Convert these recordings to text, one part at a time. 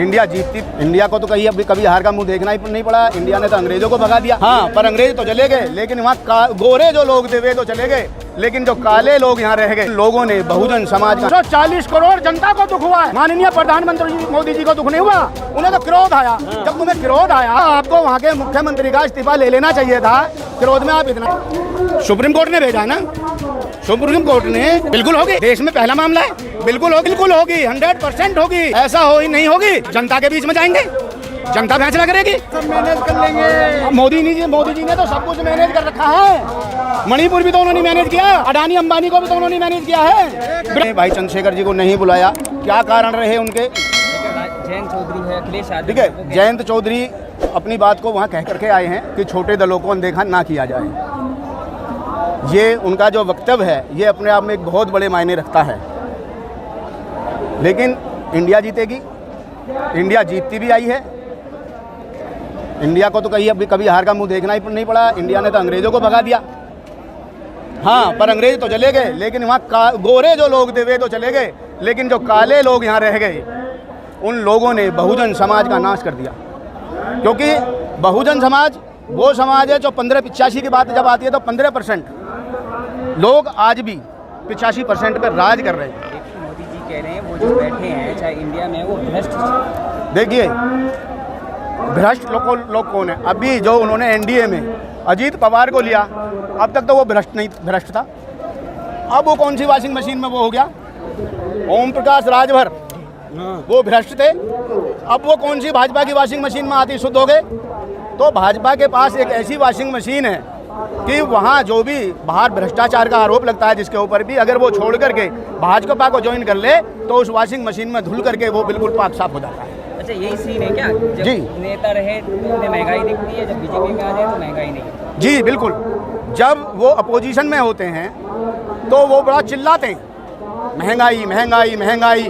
India जीतती, India को तो कभी हार का मुंह देखना ही नहीं पड़ा। इंडिया ने तो अंग्रेजों को भगा दिया। हाँ, पर अंग्रेज तो चले गए, लेकिन वहाँ गोरे जो लोग थे वे तो चले गए, लेकिन जो काले लोग यहाँ रह गए। लोगों ने बहुजन समाज का 40 करोड़ जनता को दुख हुआ है। माननीय प्रधानमंत्री मोदी जी को दुख नहीं हुआ, उन्हें तो क्रोध आया। जब तुम्हें क्रोध आया, आपको वहाँ के मुख्यमंत्री का इस्तीफा ले लेना चाहिए था। क्रोध में आप इतना, सुप्रीम कोर्ट ने भेजा ना, सुप्रीम कोर्ट ने बिल्कुल होगी, देश में पहला मामला है, बिल्कुल होगी 100% होगी। ऐसा हो ही नहीं होगी, जनता के बीच में जाएंगे, जनता फैसला करेगी, सब मैनेज कर लेंगे। मोदी जी ने तो सब कुछ मैनेज कर रखा है। मणिपुर भी तो उन्होंने मैनेज किया, अडानी अंबानी को भी तो उन्होंने मैनेज किया है। भाई चंद्रशेखर जी को नहीं बुलाया, क्या कारण रहे उनके? जयंत चौधरी है, अखिलेश यादव, ठीक है, जयंत चौधरी अपनी बात को वहाँ कह करके आए हैं कि छोटे दलों को अनदेखा ना किया जाए। ये उनका जो वक्तव्य है, ये अपने आप में एक बहुत बड़े मायने रखता है। लेकिन इंडिया जीतेगी, इंडिया जीतती भी आई है। इंडिया को तो कभी हार का मुंह देखना ही नहीं पड़ा। इंडिया ने तो अंग्रेजों को भगा दिया। हाँ, पर अंग्रेज तो चले गए, लेकिन वहाँ गोरे जो लोग थे वे तो चले गए, लेकिन जो काले लोग यहाँ रह गए, उन लोगों ने बहुजन समाज का नाश कर दिया। क्योंकि बहुजन समाज वो समाज है जो 1585 की बात जब आती है तो 15% लोग आज भी 85% पर राज कर रहे हैं। मोदी जी कह रहे हैं वो जो बैठे हैं चाहे इंडिया में, वो भ्रष्ट। देखिए, भ्रष्ट लोग कौन है? अभी जो उन्होंने एनडीए में अजीत पवार को लिया, अब तक तो वो भ्रष्ट था। अब वो कौन सी वॉशिंग मशीन में वो हो गया? ओम प्रकाश राजभर, वो भ्रष्ट थे। अब वो कौन सी भाजपा की वॉशिंग मशीन में आती शुद्ध हो गए? तो भाजपा के पास एक ऐसी वॉशिंग मशीन है कि वहाँ जो भी बाहर भ्रष्टाचार का आरोप लगता है, जिसके ऊपर भी अगर वो छोड़ करके भाजपा को ज्वाइन कर ले तो उस वॉशिंग मशीन में धुल करके वो बिल्कुल पाक साफ हो जाता है। अच्छा, यही सीन है क्या? जब जी, नेता रहे तो उन्हें महंगाई दिखती है, जब बीजेपी में आ जाए तो महंगाई नहीं। जी बिल्कुल, जब वो अपोजिशन में होते हैं तो वो बड़ा चिल्लाते हैं, महंगाई महंगाई महंगाई।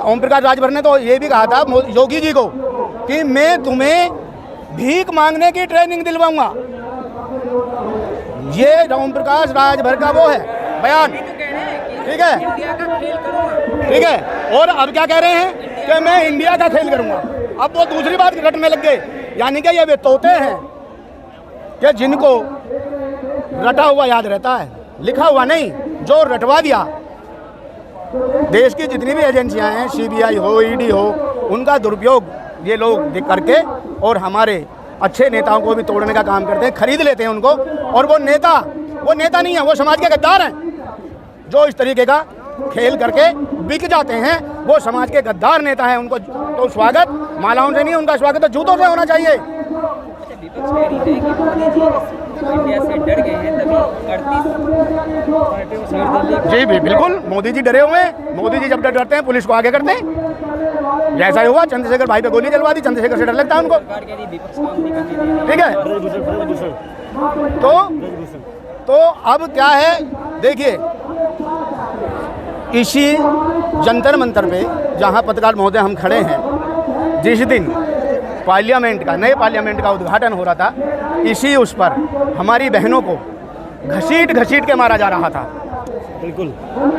ओम प्रकाश राजभर ने तो ये भी कहा था योगी जी को कि मैं तुम्हें भीख मांगने की ट्रेनिंग दिलवाऊंगा। ये ओम प्रकाश राजभर का वो है बयान, ठीक है, ठीक है। और अब क्या कह रहे हैं कि मैं इंडिया का खेल करूंगा। अब वो दूसरी बात रटने लग गए, यानी कि ये वे तोते हैं कि जिनको रटा हुआ याद रहता है, लिखा हुआ नहीं, जो रटवा दिया। देश की जितनी भी एजेंसियां हैं, सीबीआई हो, ईडी हो, उनका दुरुपयोग ये लोग करके और हमारे अच्छे नेताओं को भी तोड़ने का काम करते हैं, खरीद लेते हैं उनको। और वो नेता नहीं है, वो समाज के गद्दार हैं जो इस तरीके का खेल करके बिक जाते हैं। वो समाज के गद्दार नेता हैं, उनको तो स्वागत मालाओं से नहीं, उनका स्वागत तो जूतों से होना चाहिए। विपक्ष कह रही है कि मोदी जी इंडिया से डर गए हैं, तभी 38 जी बिल्कुल, मोदी जी डरे हुए हैं। मोदी जी जब डरते हैं पुलिस को आगे करते हैं। जैसा ही हुआ, चंद्रशेखर भाई पे गोली चलवा दी, चंद्रशेखर से डर लगता है उनको, ठीक है। तो अब क्या है, देखिए, इसी जंतर मंतर पे जहाँ पत्रकार महोदय हम खड़े हैं, जिस दिन नए पार्लियामेंट का उद्घाटन हो रहा था, इसी उस पर हमारी बहनों को घसीट के मारा जा रहा था। बिल्कुल।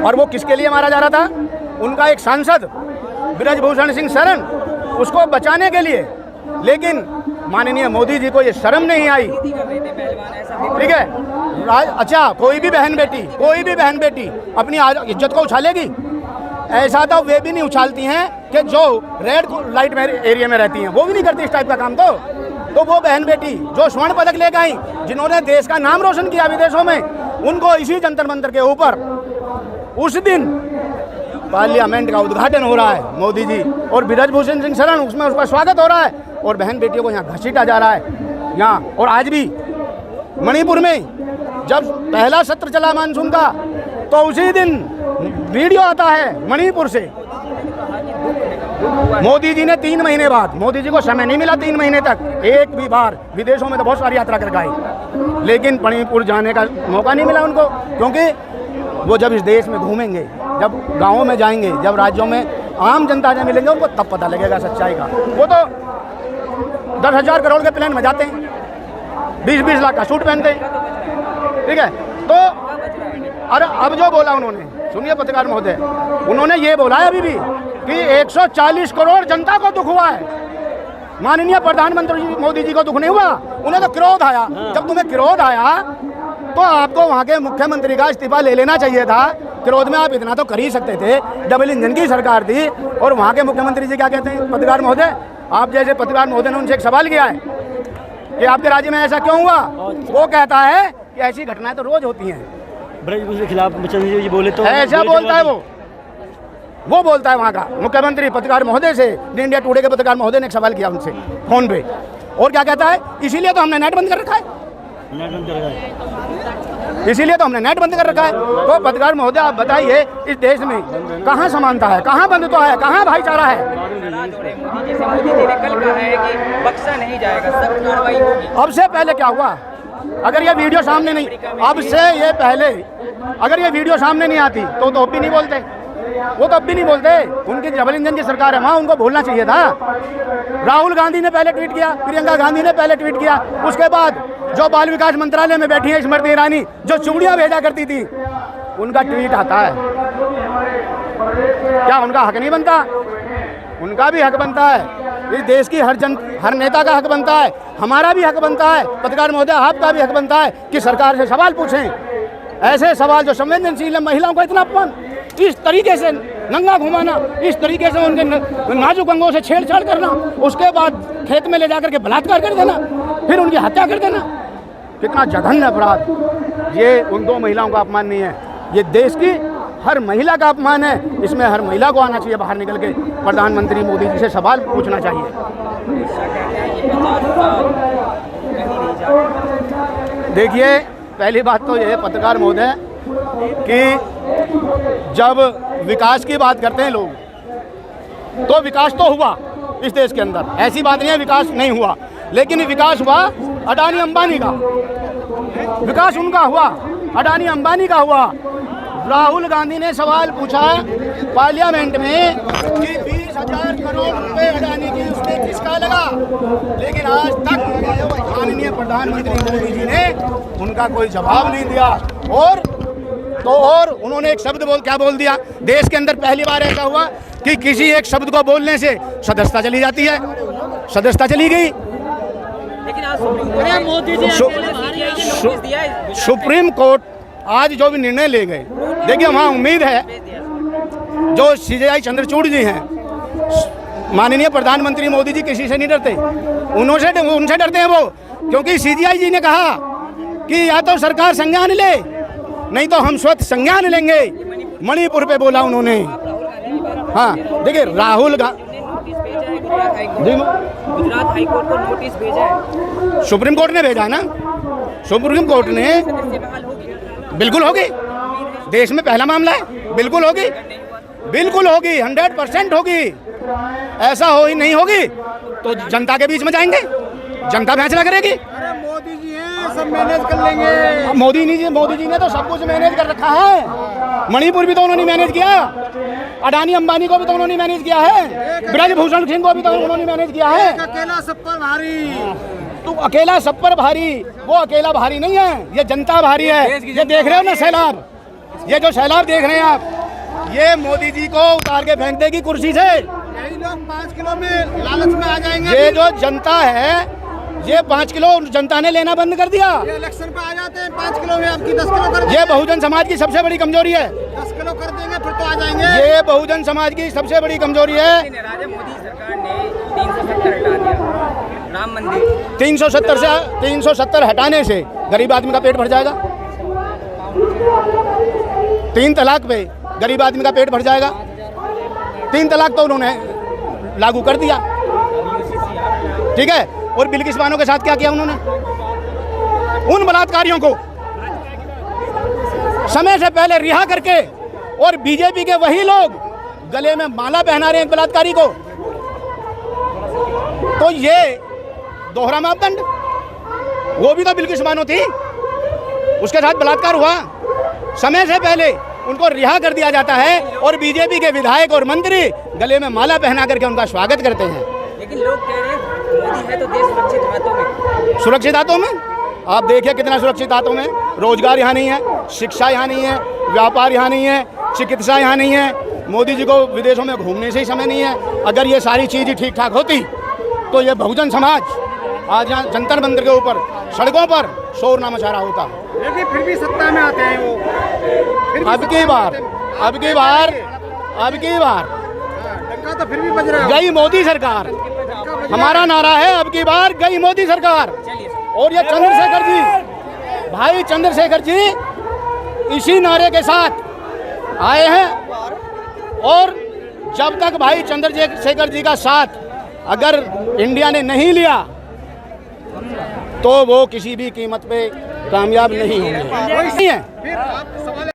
और वो किसके लिए मारा जा रहा था? उनका एक सांसद बृजभूषण सिंह शरण, उसको बचाने के लिए। लेकिन माननीय मोदी जी को ये शर्म नहीं आई, ठीक है। अच्छा, कोई भी बहन बेटी अपनी इज्जत को उछालेगी? ऐसा तो वे भी नहीं उछालती हैं कि जो रेड लाइट एरिया में रहती हैं, वो भी नहीं करती इस टाइप का काम। तो वो बहन बेटी जो स्वर्ण पदक लेकर आई, जिन्होंने देश का नाम रोशन किया विदेशों में, उनको इसी जंतर मंतर के ऊपर उस दिन पार्लियामेंट का उद्घाटन हो रहा है, मोदी जी और बृजभूषण सिंह शरण, उसमें उसका स्वागत हो रहा है और बहन बेटियों को यहाँ घसीटा जा रहा है यहाँ। और आज भी मणिपुर में जब पहला सत्र चला मानसून का, तो उसी दिन वीडियो आता है मणिपुर से। मोदी जी ने 3 महीने बाद, मोदी जी को समय नहीं मिला 3 महीने तक एक भी बार, विदेशों में तो बहुत सारी यात्रा करके आए, लेकिन मणिपुर जाने का मौका नहीं मिला उनको। क्योंकि वो जब इस देश में घूमेंगे, जब गाँवों में जाएंगे, जब राज्यों में आम जनता से मिलेंगे, उनको तब पता लगेगा सच्चाई का। वो तो 10,000 करोड़ के प्लेन में जाते हैं, 20-20 लाख का सूट पहनते हैं, ठीक है। तो और अब जो बोला उन्होंने, सुनिए पत्रकार महोदय, उन्होंने ये बोला है अभी भी कि 140 करोड़ जनता को दुख हुआ है, माननीय प्रधानमंत्री मोदी जी को दुख नहीं हुआ। उन्हें तो क्रोध आया। जब तुम्हें क्रोध आया तो आपको वहाँ के मुख्यमंत्री का इस्तीफा ले लेना चाहिए था। क्रोध में आप इतना तो कर ही सकते थे। डबल इंजन की सरकार थी और वहाँ के मुख्यमंत्री जी क्या कहते हैं, पत्रकार महोदय, आप जैसे पत्रकार महोदय ने उनसे एक सवाल किया है कि आपके राज्य में ऐसा क्यों हुआ। वो कहता है कि ऐसी घटनाएं तो रोज होती हैं। ब्रजभूषण के खिलाफ चंद्रशेखर जी बोले तो ऐसा बोलता है वो बोलता है वहाँ का मुख्यमंत्री पत्रकार महोदय से। इंडिया टुडे के पत्रकार महोदय ने एक सवाल किया उनसे फोन पे, और क्या कहता है, इसीलिए तो हमने नेट बंद कर रखा है, इसीलिए तो हमने नेट बंद कर रखा है। तो पत्रकार महोदय आप बताइए, इस देश में कहाँ समानता है, कहाँ बंधुता है, कहाँ भाईचारा है। मोदी जी ने कल कहा है कि बख्शा नहीं जाएगा, सख्त कार्रवाई होगी। अब से पहले क्या हुआ, अगर ये वीडियो सामने नहीं, अब से ये पहले अगर ये वीडियो सामने नहीं आती तो अब भी नहीं बोलते, वो तो अब भी नहीं बोलते। उनकी डबल इंजन की सरकार है, वहाँ उनको बोलना चाहिए था। राहुल गांधी ने पहले ट्वीट किया, प्रियंका गांधी ने पहले ट्वीट किया, उसके बाद जो बाल विकास मंत्रालय में बैठी है स्मृति ईरानी, जो चूड़ियाँ भेजा करती थी, उनका ट्वीट आता है। क्या उनका हक नहीं बनता? उनका भी हक बनता है। इस देश की हर नेता का हक बनता है, हमारा भी हक बनता है। पत्रकार महोदय, आपका भी हक बनता है कि सरकार से सवाल पूछें, ऐसे सवाल जो संवेदनशील है। महिलाओं को इतना अपमान, इस तरीके से नंगा घुमाना, इस तरीके से उनके नाजुक अंगों से छेड़छाड़ करना, उसके बाद खेत में ले जाकर के बलात्कार कर देना, फिर उनकी हत्या कर देना, कितना जघन्य अपराध। ये उन दो महिलाओं का अपमान नहीं है, ये देश की हर महिला का अपमान है। इसमें हर महिला को आना चाहिए बाहर निकल के, प्रधानमंत्री मोदी जी से सवाल पूछना चाहिए। देखिए, पहली बात तो यह है पत्रकार महोदय कि जब विकास की बात करते हैं लोग, तो विकास तो हुआ इस देश के अंदर, ऐसी बात नहीं है विकास नहीं हुआ, लेकिन विकास हुआ अडानी अंबानी का, विकास उनका हुआ, अडानी अंबानी का हुआ। राहुल गांधी ने सवाल पूछा पार्लियामेंट में कि 20,000 करोड़ रुपए अडानी की उसमें किसका लगा, लेकिन आज तक माननीय प्रधानमंत्री मोदी जी ने उनका कोई जवाब नहीं दिया। और उन्होंने एक शब्द क्या बोल दिया, देश के अंदर पहली बार ऐसा हुआ कि किसी एक शब्द को बोलने से सदस्यता चली जाती है, सदस्यता चली गई। लेकिन आज मोदी जी सुप्रीम कोर्ट आज जो भी निर्णय ले गए, देखिए वहाँ उम्मीद है जो CJI चंद्रचूड़ जी हैं, माननीय प्रधानमंत्री मोदी जी किसी से नहीं डरते, उनसे डरते हैं वो, क्योंकि CJI जी ने कहा कि या तो सरकार संज्ञान ले, नहीं तो हम स्वतः संज्ञान लेंगे। मणिपुर पे बोला उन्होंने। हाँ, देखिए राहुल गुजरात हाई कोर्ट को नोटिस भेजा है, सुप्रीम कोर्ट ने भेजा ना, सुप्रीम कोर्ट ने, बिल्कुल होगी, देश में पहला मामला है, बिल्कुल होगी, बिल्कुल होगी, 100% होगी। ऐसा हो ही नहीं होगी तो जनता के बीच में जाएंगे, जनता फैसला करेगी। मोदी जी हैं, सब मैनेज कर लेंगे। मोदी जी ने तो सब कुछ मैनेज कर रखा है। मणिपुर भी तो उन्होंने मैनेज किया, अडानी अंबानी को भी तो उन्होंने मैनेज किया है, ब्रजभूषण सिंह को भी तो उन्होंने मैनेज किया है। अकेला सब पर भारी, तो अकेला सब पर भारी, वो अकेला भारी नहीं है, ये जनता भारी है। ये देख रहे हो ना सैलाब, ये जो सैलाब देख रहे हैं आप, ये मोदी जी को उतार के फेंक देगी कुर्सी से। यही लोग 5 किलो में लालच में आ जाएंगे। ये जो जनता है, ये 5 किलो जनता ने लेना बंद कर दिया। ये इलेक्शन पे आ जाते हैं, 5 किलो में आपकी 10 किलो कर देंगे। ये बहुजन समाज की सबसे बड़ी कमजोरी है। 10 किलो कर देंगे फिर तो आ जाएंगे। ये बहुजन समाज की सबसे बड़ी कमजोरी है। मोदी सरकार ने 370 हटा दिया, राम मंदिर 370 हटाने से गरीब आदमी का पेट भर जाएगा। 3 तलाक पे गरीब आदमी का पेट भर जाएगा। 3 तलाक तो उन्होंने लागू कर दिया, ठीक है। और बिल्किस बानो के साथ क्या किया उन्होंने, उन बलात्कारियों को समय से पहले रिहा करके, और बीजेपी के वही लोग गले में माला पहना रहे हैं बलात्कारी को। तो ये दोहरा मापदंड, वो भी तो बिल्किस बानो थी, उसके साथ बलात्कार हुआ, समय से पहले उनको रिहा कर दिया जाता है, और बीजेपी के विधायक और मंत्री गले में माला पहना करके उनका स्वागत करते हैं। लेकिन लोग कह रहे हैं मोदी है तो देश सुरक्षित हाथों में। सुरक्षित हाथों में? आप देखिए कितना सुरक्षित हाथों में। रोजगार यहाँ नहीं है, शिक्षा यहाँ नहीं है, व्यापार यहाँ नहीं है, चिकित्सा यहाँ नहीं है, मोदी जी को विदेशों में घूमने से ही समय नहीं है। अगर ये सारी चीज़ ठीक ठाक होती तो ये बहुजन समाज आज यहाँ जंतर मंतर के ऊपर सड़कों पर शोर ना मचा रहा होता। लेकिन फिर भी सत्ता में आते हैं वो। फिर भी अब की सत्ता में बार आते हैं। अब की बार अब की बार हाँ, डंका तो फिर भी बज रहा है। गई मोदी सरकार। डंका बज रहा हमारा नारा है अब की बार गई मोदी सरकार। और ये चंद्रशेखर जी, भाई चंद्रशेखर जी इसी नारे के साथ आए हैं। और जब तक भाई चंद्रशेखर जी का साथ अगर इंडिया ने नहीं लिया तो वो किसी भी कीमत पे कामयाब नहीं होंगे। फिर आप सवाल